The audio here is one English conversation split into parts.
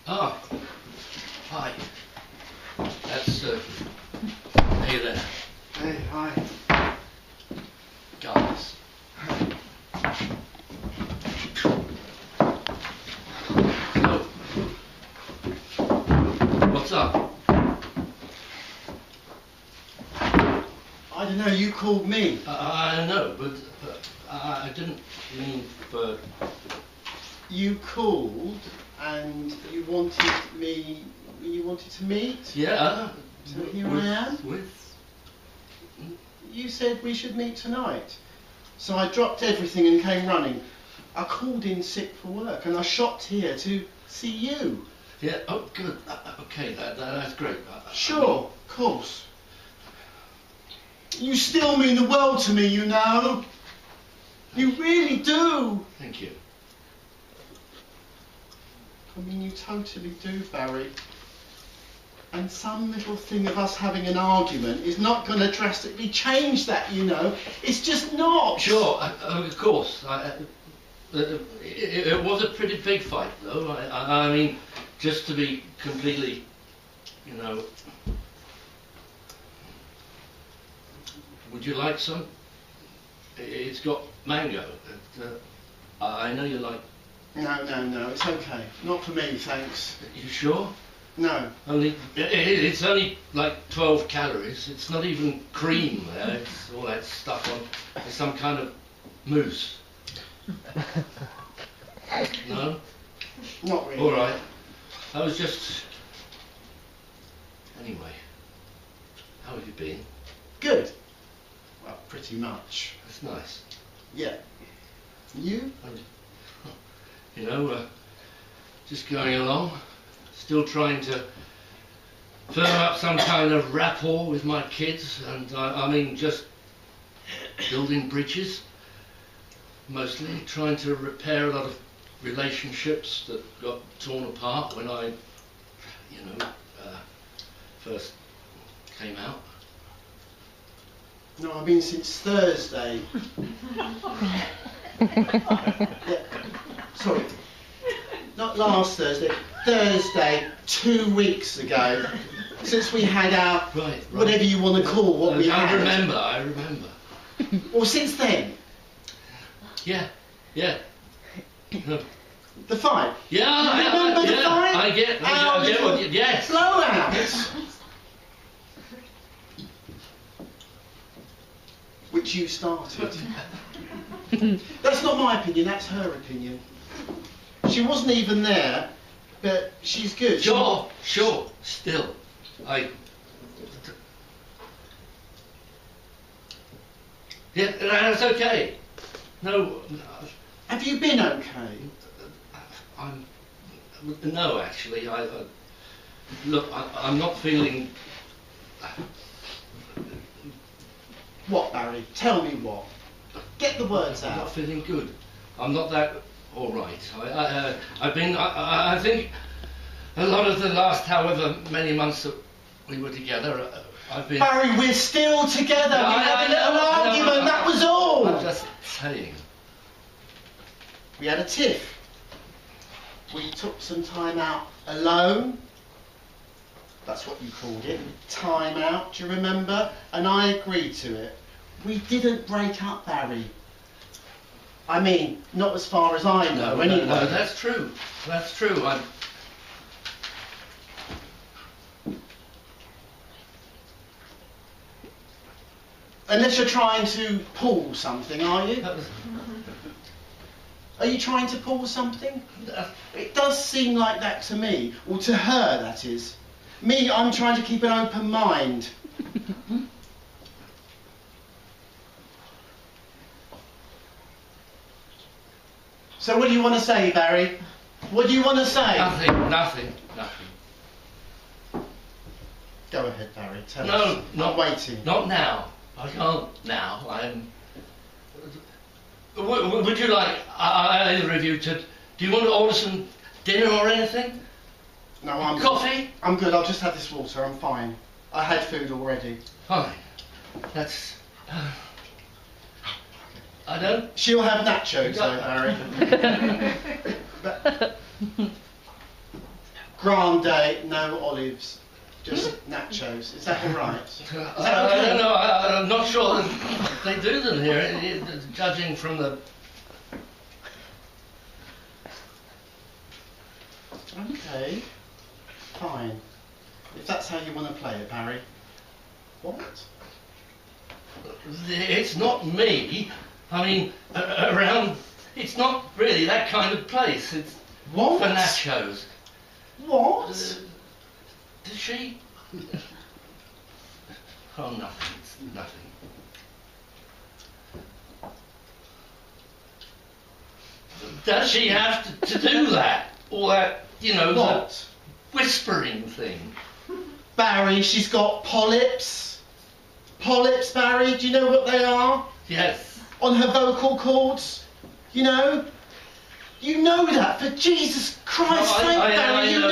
Ah, hi. That's, hey there. Hey, hi. Guys. So, what's up? I don't know, you called me. I know, but I didn't mean for... You called and you wanted to meet? Yeah. So here I am. With? You said we should meet tonight. So I dropped everything and came running. I called in sick for work and I shopped here to see you. Yeah, oh good. Okay, that's great. Sure, of course. You still mean the world to me, you know. You really do. Thank you. I mean, you totally do, Barry. And some little thing of us having an argument is not going to drastically change that, you know. It's just not. Sure, of course. It was a pretty big fight, though. I mean, just to be completely, you know... Would you like some? It's got mango. I know you like... No, it's okay. Not for me, thanks. You sure? No. It's only like 12 calories. It's not even cream there. It's all that stuff on. It's some kind of mousse. No? Not really. All right. I was just... Anyway, how have you been? Good. Well, pretty much. That's nice. Yeah. You? You know, just going along. Still trying to firm up some kind of rapport with my kids, and I mean just building bridges, mostly trying to repair a lot of relationships that got torn apart when I, you know, first came out. No, I mean since Thursday. Yeah. Sorry. Not last Thursday. Thursday, 2 weeks ago. Since we had our, right. whatever you want to call what we had. I remember. Well, since then. Yeah. The fight. Yeah, You remember the fight? I get yes. Blowout. Which you started. That's not my opinion, that's her opinion. She wasn't even there, but she's good. Sure, still. Yeah, that's okay. No. Have you been okay? No, actually. Look, I'm not feeling... What, Barry? Tell me what. Get the words out. I'm not feeling good. I'm not that all right. I think a lot of the last however many months that we were together, I've been... Barry, we're still together. We had a little argument, that was all. I'm just saying. We had a tiff. We took some time out alone. That's what you called it. Time out, do you remember? And I agreed to it. We didn't break up, Barry. I mean, not as far as I know, anyway. No, that's true. That's true. Unless you're trying to pull something, are you? Are you trying to pull something? It does seem like that to me. Or to her, that is. Me, I'm trying to keep an open mind. So what do you want to say, Barry? What do you want to say? Nothing. Go ahead, Barry. Tell us. No, I'm waiting. Not now. I can't now. Would you like either of you to? Do you want to order some dinner or anything? No, I'm coffee. Good. I'm good. I'll just have this water. I'm fine. I had food already. Fine. That's. I don't... She'll have nachos though, Barry. Grande, no olives, just nachos. Is that all right? Is that okay? I don't know. I'm not sure that they do them here, judging from the... Okay, fine. If that's how you want to play it, Barry. What? It's not me. I mean, around... It's not really that kind of place. It's What? for nachos. What? Does she... Oh, nothing. It's nothing. Does she have to do that? All that, you know, What? the whispering thing? Barry, she's got polyps. Polyps, Barry, do you know what they are? Yes. On her vocal cords, you know? You know that, for Jesus Christ's sake, Barry, you know.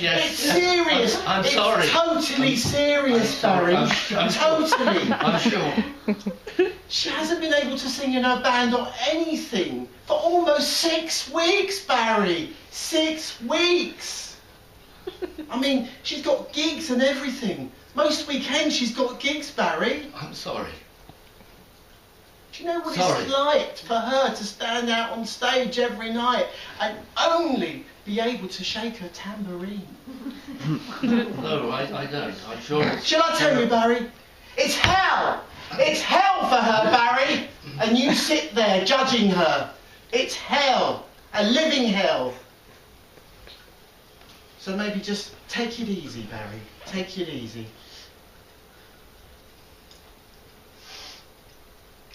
Yes. It's serious. I'm sorry. It's totally serious, Barry. I'm Totally. I'm sure. She hasn't been able to sing in her band or anything for almost 6 weeks, Barry. 6 weeks. I mean, she's got gigs and everything. Most weekends she's got gigs, Barry. I'm sorry. Do you know what Sorry. it's like for her to stand out on stage every night and only be able to shake her tambourine? No, I don't. I'm sure. Shall I tell you, Barry? It's hell! It's hell for her, Barry! And you sit there judging her. It's hell. A living hell. So maybe just take it easy, Barry. Take it easy.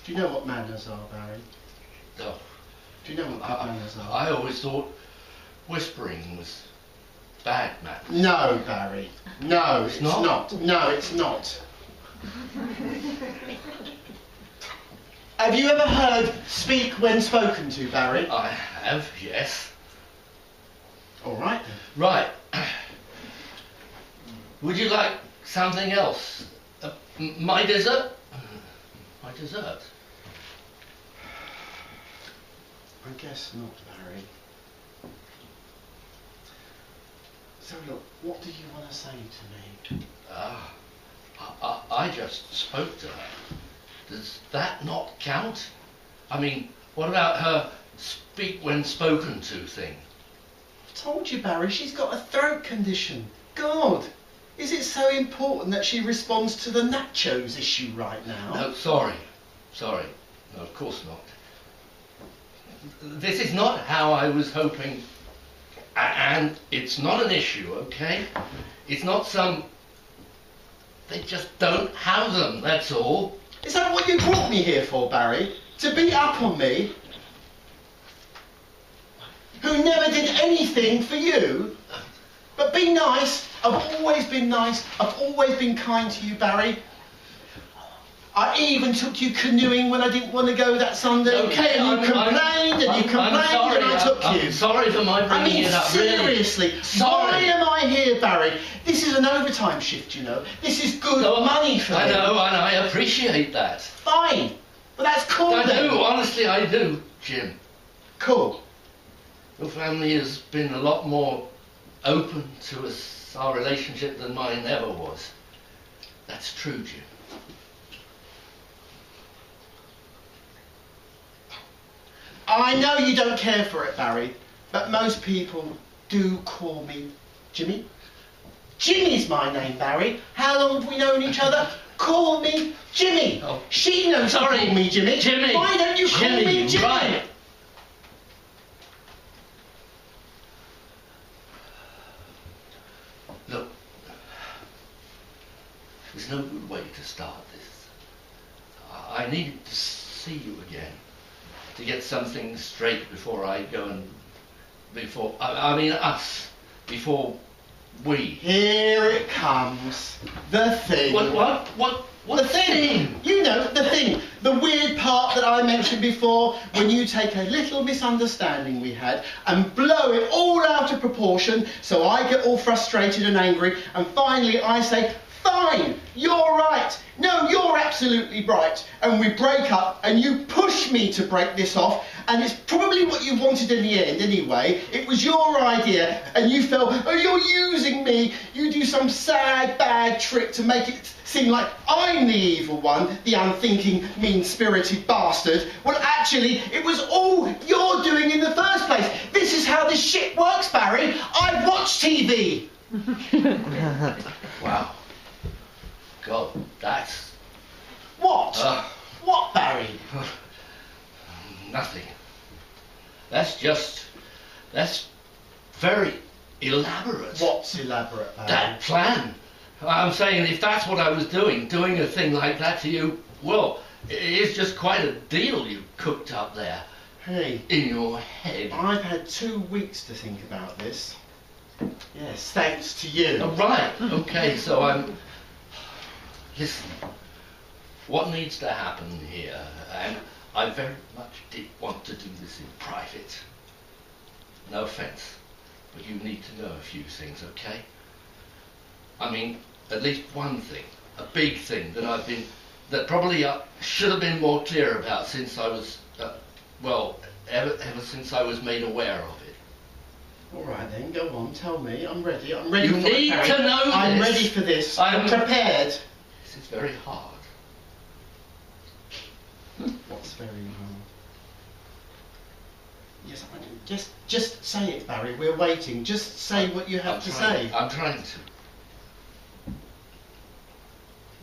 Do you know what manners are, Barry? No. Do you know what good manners are? I always thought whispering was bad manners. No, Barry. No, it's not? not. No, it's not. Have you ever heard speak when spoken to, Barry? I have, yes. All right then. Right. Would you like something else? My dessert? My dessert. I guess not, Barry. So look, what do you want to say to me? I just spoke to her. Does that not count? I mean, what about her speak when spoken to thing? I told you, Barry, she's got a throat condition. God, is it so important that she responds to the nachos issue right now? No, sorry. Sorry. No, of course not. This is not how I was hoping. And it's not an issue, okay? It's not some... They just don't have them, that's all. Is that what you brought me here for, Barry? To beat up on me? Who never did anything for you? But be nice. I've always been nice. I've always been kind to you, Barry. I even took you canoeing when I didn't want to go that Sunday. Okay, and you complained and you complained and I took you. I'm sorry for my bringing it up, really. Seriously, Sorry. why am I here, Barry? This is an overtime shift, you know. This is good money for me. I know, and I appreciate that. Fine. Well, that's cool I then. do, honestly I do, Jim. Cool. Your family has been a lot more open to us, our relationship, than mine ever was. That's true, Jim. I know you don't care for it, Barry, but most people do call me Jimmy. Jimmy's my name, Barry. How long have we known each other? Call me Jimmy. Oh. She knows to call me Jimmy. Jimmy. Why don't you call me Jimmy? Right. Look, there's no good way to start this. I needed to see you again, to get something straight before I go and... I mean us, before we... Here it comes. The thing. What The thing. You know, the thing. The weird part that I mentioned before, when you take a little misunderstanding we had and blow it all out of proportion, so I get all frustrated and angry, and finally I say, Fine, you're right. No, you're absolutely right. And we break up and you push me to break this off, and it's probably what you wanted in the end anyway. It was your idea and you felt, oh, you're using me. You do some sad, bad trick to make it seem like I'm the evil one, the unthinking, mean-spirited bastard. Well, actually, it was all you're doing in the first place. This is how this shit works, Barry. I watch TV. Wow. God, that's... What? What, Barry? Nothing. That's very elaborate. What's elaborate, Barry? That plan. I'm saying if that's what I was doing a thing like that to you, well, it's just quite a deal you cooked up there. Hey. In your head. I've had 2 weeks to think about this. Yes, thanks to you. Oh, right, okay, so I'm... Listen, what needs to happen here, and I very much did want to do this in private. No offence, but you need to know a few things, okay? I mean, at least one thing, a big thing that probably should have been more clear about since I was, ever since I was made aware of it. All right then, go on, tell me. I'm ready. I'm ready You for need it, to know this. I'm ready for this. I'm prepared. This is very hard. What's very hard? Yes, just say it, Barry. We're waiting. Just say what you have to say. I'm trying to.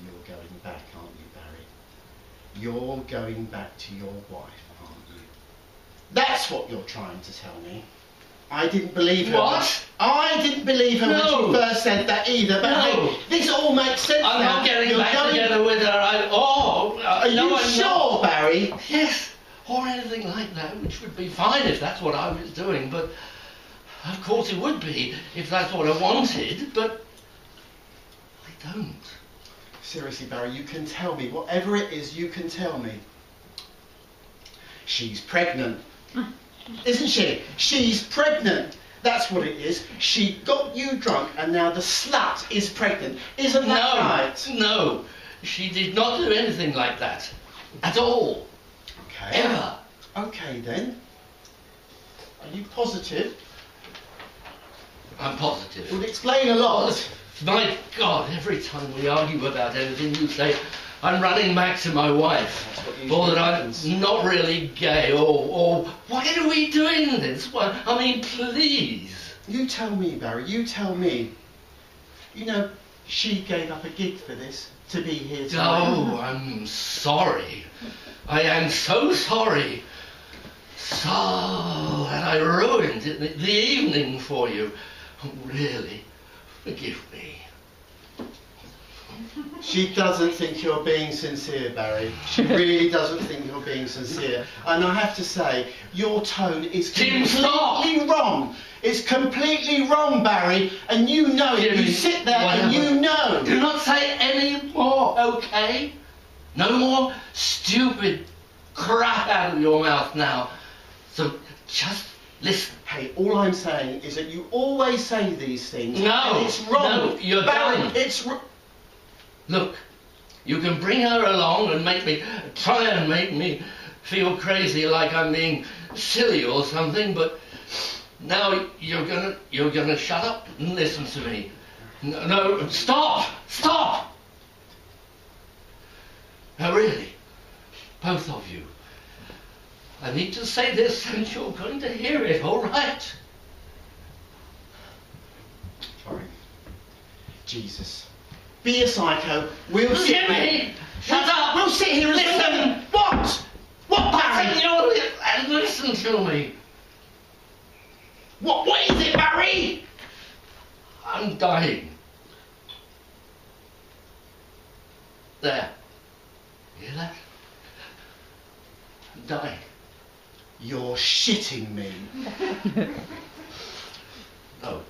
You're going back, aren't you, Barry? You're going back to your wife, aren't you? That's what you're trying to tell me. I didn't believe her. What? I didn't believe her when she first said that either. But hey, this all makes sense now. I'm not getting back together with her. Are you sure, Barry? Yes, or anything like that, which would be fine if that's what I was doing. But of course it would be if that's what I wanted. But I don't. Seriously, Barry, you can tell me whatever it is. You can tell me. She's pregnant. Isn't she? She's pregnant. That's what it is. She got you drunk and now the slut is pregnant. Isn't that right? No, she did not do anything like that. At all. Okay. Ever. Okay then. Are you positive? I'm positive. It would explain a lot. My God, every time we argue about anything you say, I'm running back to my wife, or that I'm not really gay, or why are we doing this? Well, I mean, please. You tell me, Barry, you tell me. You know, she gave up a gig for this, to be here tonight. Oh, I'm sorry. I am so sorry. So that I ruined the evening for you. Really, forgive me. She doesn't think you're being sincere, Barry. She really doesn't think you're being sincere. And I have to say, your tone is completely wrong. It's completely wrong, Barry. And you know it. You sit there and you know. Do not say any more, okay? No more stupid crap out of your mouth now. So just listen. Hey, all I'm saying is that you always say these things. No, and it's wrong. No, you're Barry, done. It's Look, you can bring her along and try and make me feel crazy like I'm being silly or something, but now you're gonna shut up and listen to me. No, stop! Now really, both of you, I need to say this and you're going to hear it, all right? Sorry. Jesus. Be a psycho. We'll sit Jimmy! Shut up! We'll sit here and listen! What? What, Barry? Listen to me. What is it, Barry? I'm dying. There. Hear that? I'm dying. You're shitting me. No.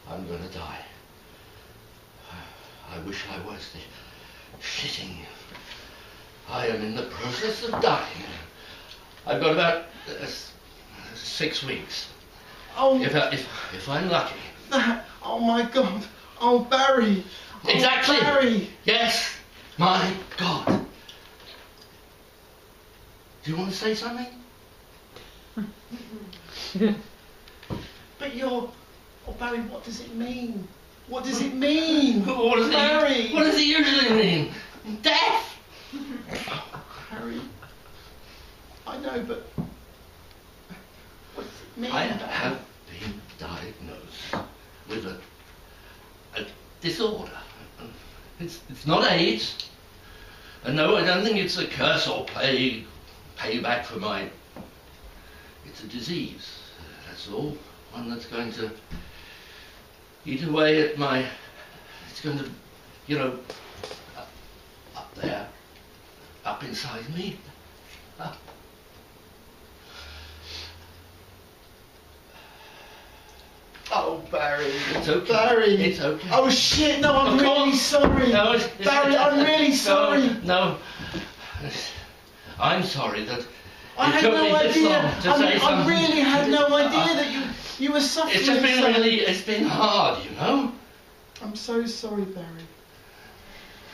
I'm gonna die. I wish I was shitting. I am in the process of dying. I've got about 6 weeks. Oh, if I'm lucky. oh my God. Oh, Barry. Exactly. Oh, Barry. Yes. My God. Do you want to say something? But you're... Oh, Barry, what does it mean? What does it mean? What does Barry! What does it usually mean? Death! Barry, I know, but... What does it mean? I have been diagnosed with a disorder. It's not AIDS. And no, I don't think it's a curse or payback for my... It's a disease. That's all. One that's going to eat away at my... It's going to, you know, up there, up inside me. Oh, Barry. It's okay. Barry. It's okay. Oh, shit, no, I'm Of really course. sorry. No, Barry, I'm really sorry. No. I'm sorry that I it had took no me this idea. long to say I something. really had no idea that you were suffering. It's just been so. it's been hard, you know? I'm so sorry, Barry.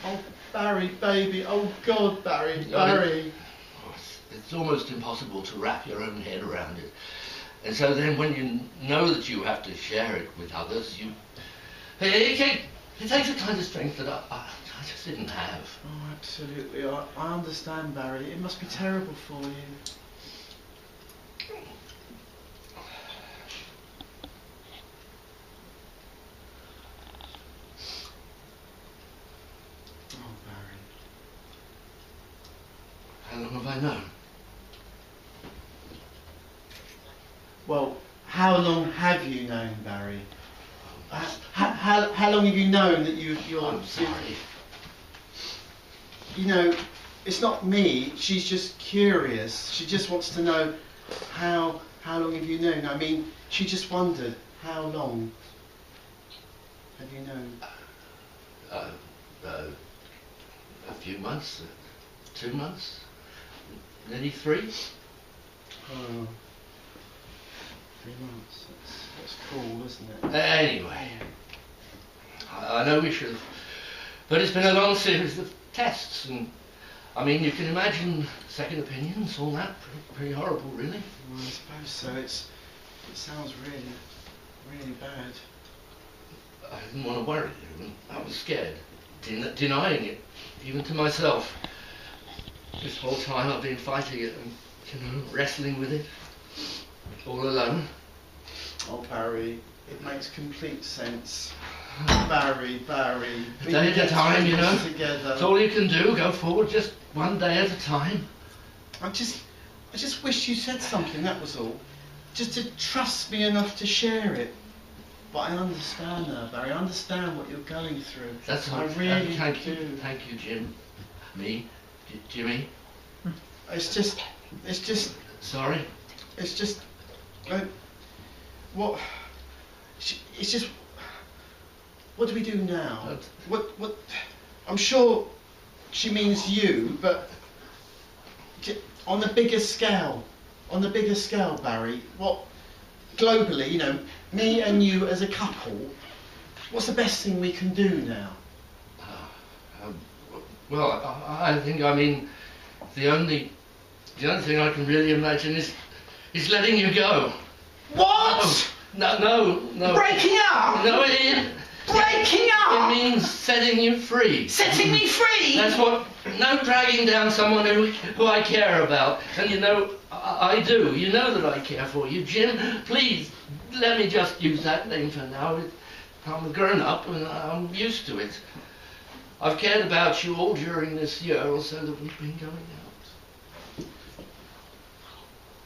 Oh, Barry, baby. Oh, God, Barry, Barry. It's almost impossible to wrap your own head around it. And so then when you know that you have to share it with others, it takes a kind of strength that I just didn't have. Oh, absolutely. I understand, Barry. It must be terrible for you. Oh, Barry. How long have I known? Well, how long have you known, Barry? How long have you known that you're... I'm sorry. You know, it's not me. She's just curious. She just wants to know how long have you known? I mean, she just wondered, how long have you known? A few months, 2 months, nearly 3. Oh, 3 months. That's cool, isn't it? Anyway, I know we should have, but it's been a long series of tests, and I mean, you can imagine second opinions, all that, pretty horrible, really. Well, I suppose so. It sounds really bad. I didn't want to worry you, and I was scared, denying it, even to myself. This whole time I've been fighting it and, you know, wrestling with it, all alone. Oh, Barry, it makes complete sense. Barry. A day at a time, you know. Together. That's all you can do. Go forward, just one day at a time. I just wish you said something. That was all. Just to trust me enough to share it. But I understand now, Barry. I understand what you're going through. That's all. I really thank do. you, Jim. Jimmy. It's just. Sorry. It's just. What? It's just. What do we do now? What? I'm sure she means you, but on the bigger scale. On the bigger scale, Barry. What? Globally, you know, me and you as a couple. What's the best thing we can do now? Well, I think, I mean, the only thing I can really imagine is letting you go. What? No. Breaking up? No, Breaking up? It means setting you free. Setting me free? That's what. No dragging down someone who I care about. And you know, I do. You know that I care for you, Jim. Please, let me just use that name for now. I'm grown up and I'm used to it. I've cared about you all during this year or so that we've been going out.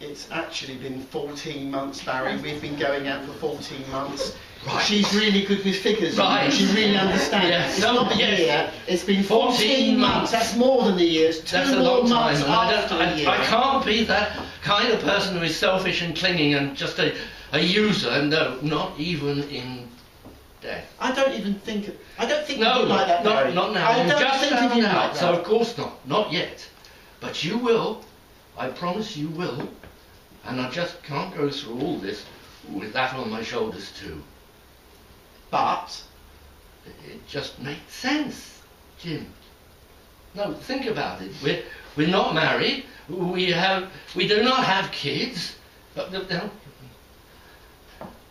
It's actually been 14 months, Barry. We've been going out for 14 months. Right. She's really good with figures. Right. You know. She really understands. Yes. It's not a year. It's been 14 months. That's more than a year. It's That's 2 a long more time. months And after a year. I can't be that kind of person who is selfish and clinging and just a user. No, not even in death. I don't think No, of you like that, Barry. not now. I You don't just think of found you out, like so that. of course not yet. But you will. I promise you will. And I just can't go through all this with that on my shoulders too. But It just makes sense, Jim. No, think about it. We're not married. We do not have kids. No,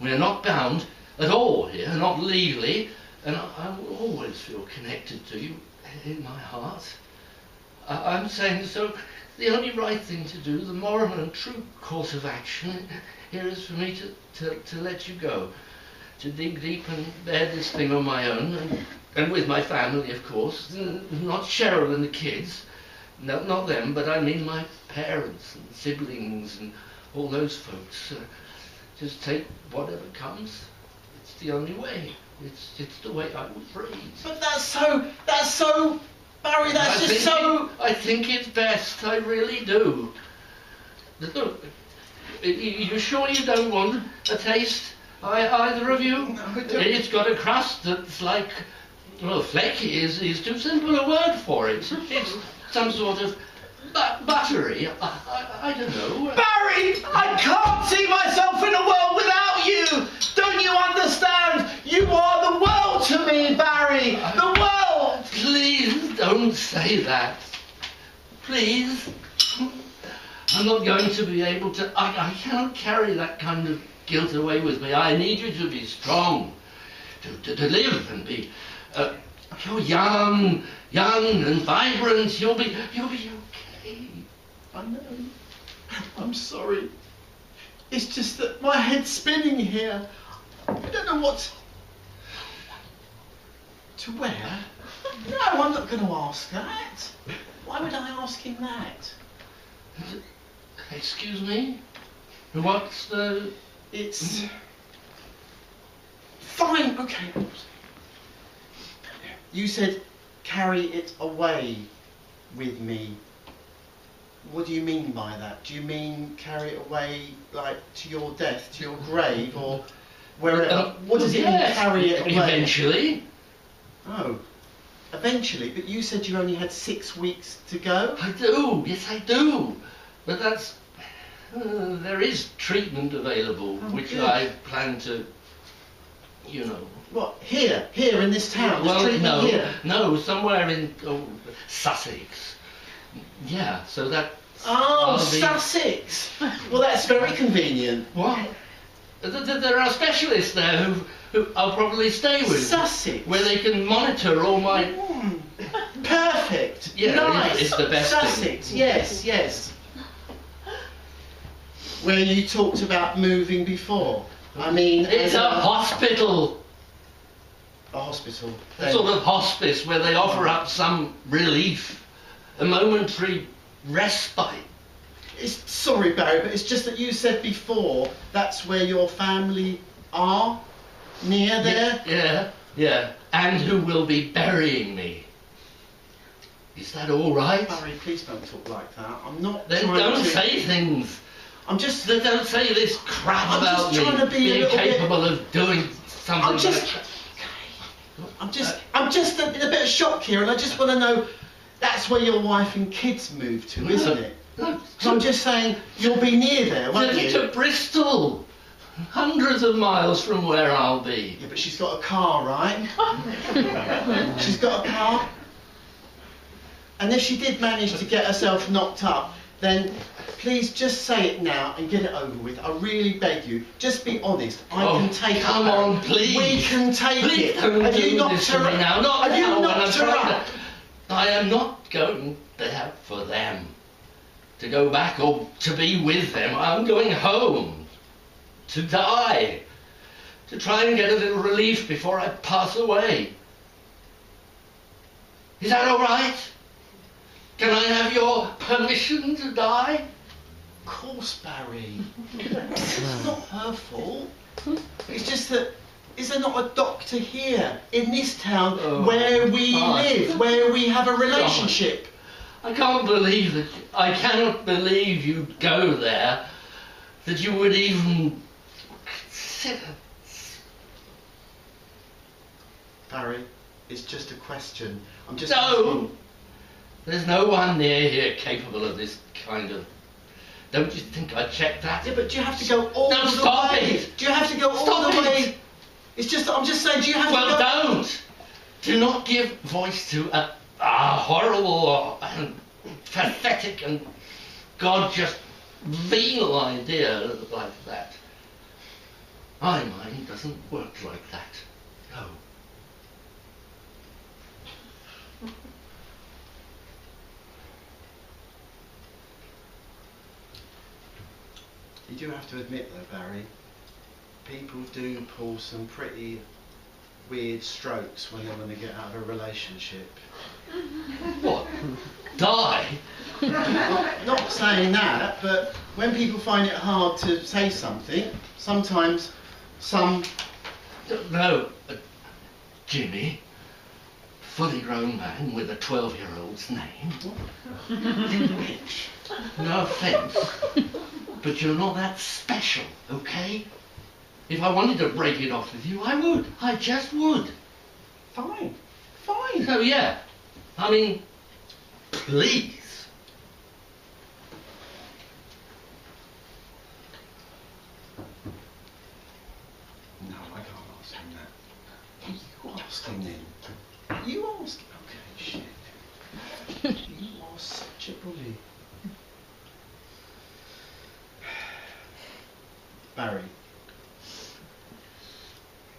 we're not bound at all here, not legally, and I will always feel connected to you in my heart. I'm saying so. The only right thing to do, the moral and true course of action here is for me to let you go, to dig deep and bear this thing on my own, and with my family, of course, not Cheryl and the kids, no, not them, but I mean my parents and siblings and all those folks. Just take whatever comes. It's the only way. It's the way I was raised. But that's so, Barry, I think it's best, I really do. Look, you sure you don't want a taste, either of you? No, I don't. It's got a crust that's like, well, flaky is too simple a word for it. It's some sort of buttery, I don't know. Barry, I can't see myself in a world without you. Don't you understand? You are the world to me, Barry. The world. Please don't say that. Please. I'm not going to be able to... I cannot carry that kind of guilt away with me. I need you to be strong, to live and be... you're young and vibrant. You'll be okay. I know. I'm sorry. It's just that my head's spinning here. I don't know what to wear. No, I'm not going to ask that. Why would I ask him that? Excuse me? What's the... It's... Fine, okay. You said carry it away with me. What do you mean by that? Do you mean carry it away, like, to your death, to your grave, or wherever? What does it mean, carry it away? Eventually. Oh, eventually? But you said you only had 6 weeks to go? I do, yes I do. But that's... there is treatment available, which good. I plan to, you know... What, here in this town? Well, There's treatment here? no, somewhere in Sussex. Yeah, so that... Oh, Sussex! Well, that's very convenient. What? There are specialists there who I'll probably stay with. Sussex? Where they can monitor all my... Perfect! Yeah, nice! it's the best Sussex, thing. yes. Where you talked about moving before. I mean... It's a hospital. A hospital. A sort of hospice where they offer up some relief, a momentary respite. Sorry, Barry, but it's just that you said before that's where your family are, near there. Yeah. And who will be burying me. Is that all right? Barry, please don't talk like that. I'm not Then trying don't to... say things. I'm just... Don't say this crap I'm about just me trying to be being a little capable of doing something. I'm just in a bit of shock here, and I just want to know, that's where your wife and kids moved to, isn't it? No, So I'm just saying, you'll be near there, won't you? to Bristol, hundreds of miles from where I'll be. Yeah, but she's got a car, right? She's got a car. And if she did manage to get herself knocked up, then please just say it now and get it over with. I really beg you. Just be honest. I can take it. Come on, please. We can take Please it. don't Have do you knocked this to her me up? now. Not Have you now when I'm knocked her trying up? to... I am not going there for them. To go back or to be with them. I'm going home. To die. To try and get a little relief before I pass away. Is that all right? Can I have your permission to die? Of course, Barry. It's not her fault. It's just that, is there not a doctor here in this town where we live, where we have a relationship? I can't believe that. I cannot believe you'd go there. That you would even consider. Barry, it's just a question. I'm just No! asking. There's no one near here capable of this kind of... Don't you think I'd check that? Yeah, but do you have to go all No, the stop way? it. Do you have to go all Stop the it. way? It's just that I'm just saying, do you have Well, to go... don't! Do not give voice to a horrible and pathetic and God just venal idea like that. My mind doesn't work like that. No. You do have to admit though, Barry, people do pull some pretty weird strokes when they want to get out of a relationship. What? Die? Not saying that, but when people find it hard to say something, sometimes some... No, Jimmy, fully grown man with a 12-year-old's name. You bitch. No offence, but you're not that special, okay? If I wanted to break it off with you, I would. I just would. Fine, fine. So yeah, I mean, please. No, I can't ask him that. You ask him then. You ask him. Okay, shit. You are such a bully. Barry,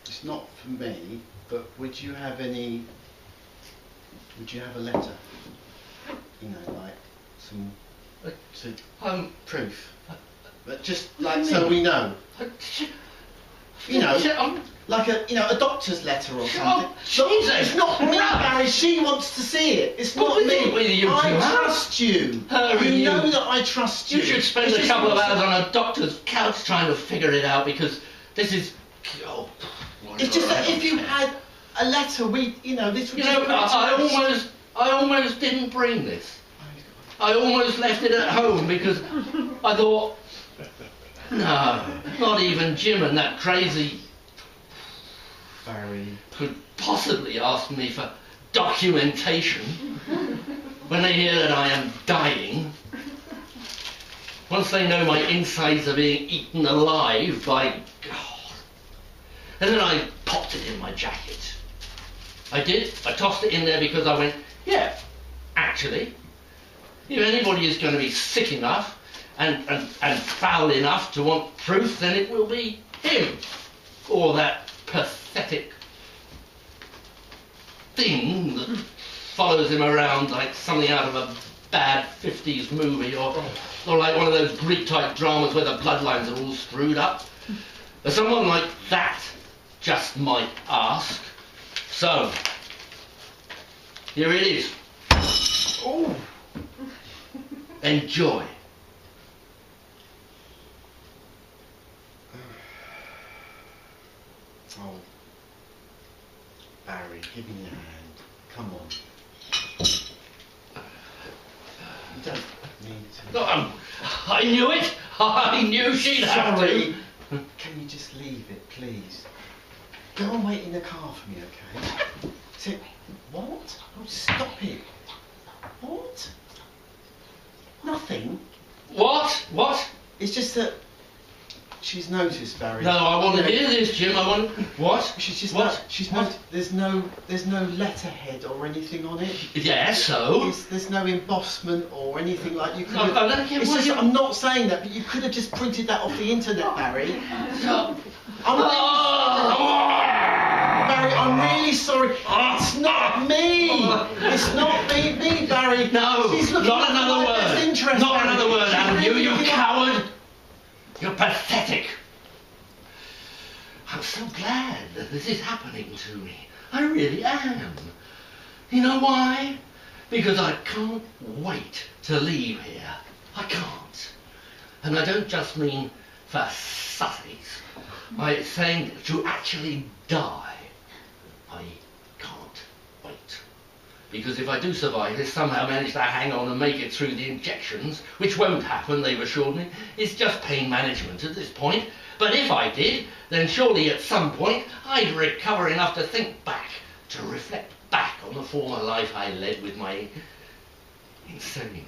it's not for me, but would you have a letter? You know, like some proof. But just like so we know. You know, like a doctor's letter or something. Jesus! It's not me, Barry. She wants to see it. It's not me. I trust you. You know that I trust you. You should spend a couple of hours on a doctor's couch trying to figure it out because this is. Oh, it's just that if you had a letter, this would. I almost didn't bring this. I almost left it at home because I thought. No, not even Jim and that crazy Barry could possibly ask me for documentation when they hear that I am dying. Once they know my insides are being eaten alive by God. And then I popped it in my jacket. I did. I tossed it in there because I went, yeah, actually, if anybody is going to be sick enough and foul enough to want proof, then it will be him. Or that pathetic thing that follows him around like something out of a bad 50s movie, or like one of those Greek-type dramas where the bloodlines are all screwed up. But someone like that just might ask. So, here it is. Oh. Enjoy. Oh, Barry, give me your hand. Come on. You don't need to. No, I knew it. I knew she'd have to. Can you just leave it, please? Go and wait in the car for me, okay? What? Oh, stop it. What? Nothing. What? What? It's just that she's noticed, Barry. No, I want to hear this, Jim. I want. What? She's just. What? She's what? not. There's no letterhead or anything on it. Yeah. So. There's no embossment or anything like you could. No, have, no, it's just, I'm not saying that, but you could have just printed that off the internet, Barry. No. Barry, I'm really sorry. It's not me. It's not me, Barry. No. She's looking Not another at my best word. interest, Not Barry. another word, She's Adam. really You looking at- coward. You're pathetic. I'm so glad that this is happening to me. I really am. You know why? Because I can't wait to leave here. I can't. And I don't just mean for suffies. I'm saying to actually die. I can't wait. Because if I do survive this, somehow manage to hang on and make it through the injections, which won't happen, they've assured me, it's just pain management at this point. But if I did, then surely at some point I'd recover enough to think back, to reflect back on the former life I led with my insane,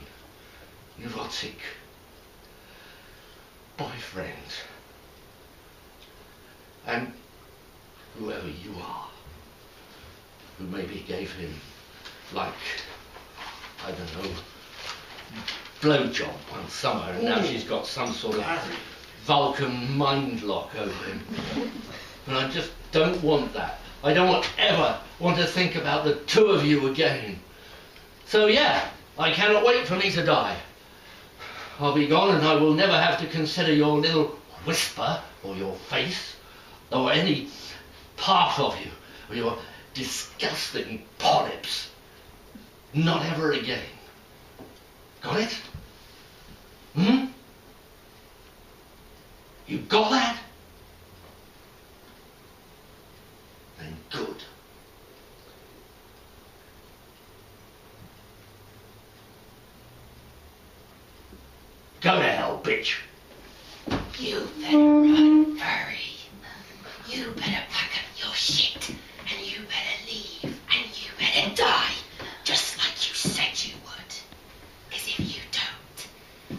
neurotic boyfriend. And whoever you are, who maybe gave him, like, I don't know, blowjob one summer, and now she's got some sort of Vulcan mind lock over him. And I just don't want that. I don't ever want to think about the two of you again. So yeah, I cannot wait for me to die. I'll be gone and I will never have to consider your little whisper or your face or any part of you or your disgusting polyps. Not ever again. Got it? Hmm? You got that? Then good. Go to hell, bitch. You better run, Furry. You better pack up your shit, and you better leave, and you better die, just like you said you would. 'Cause if you don't,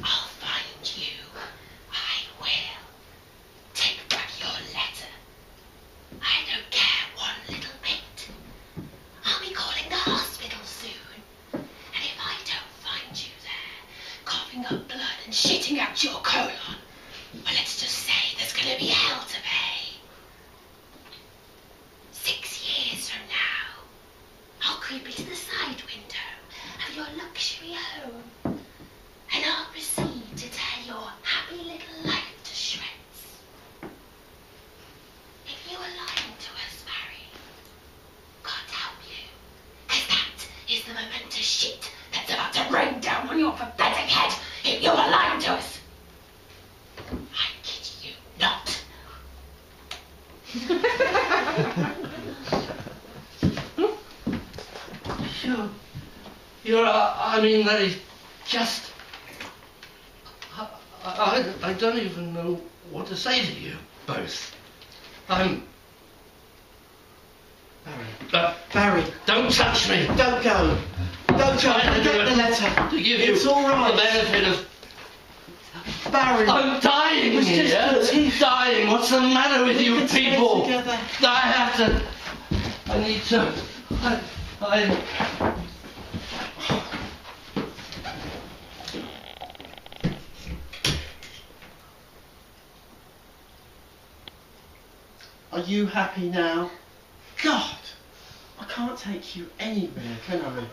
I'll find you. I will. Take back your letter. I don't care one little bit. I'll be calling the hospital soon, and if I don't find you there, coughing up blood and shitting out your colon, well, let's just say there's gonna be hell to pay. 6 years from now, I'll creep into the side window of your luxury home, and I'll proceed to tear your happy little life to shreds. If you are lying to us, Barry, God help you, 'cause that is the momentous shit that's about to rain down on your pathetic head if you are lying to us. I kid you not. I mean, that is just... I don't even know what to say to you both. Barry. Barry, Don't touch me. don't go. Don't go. Trying to Get do the it letter. To give It's you all right. the benefit of... Barry. I'm dying It's just here. the teeth. Dying. What's the matter with you can stay people? together. I have to... I need to... I... Are you happy now? God, I can't take you anywhere, can I?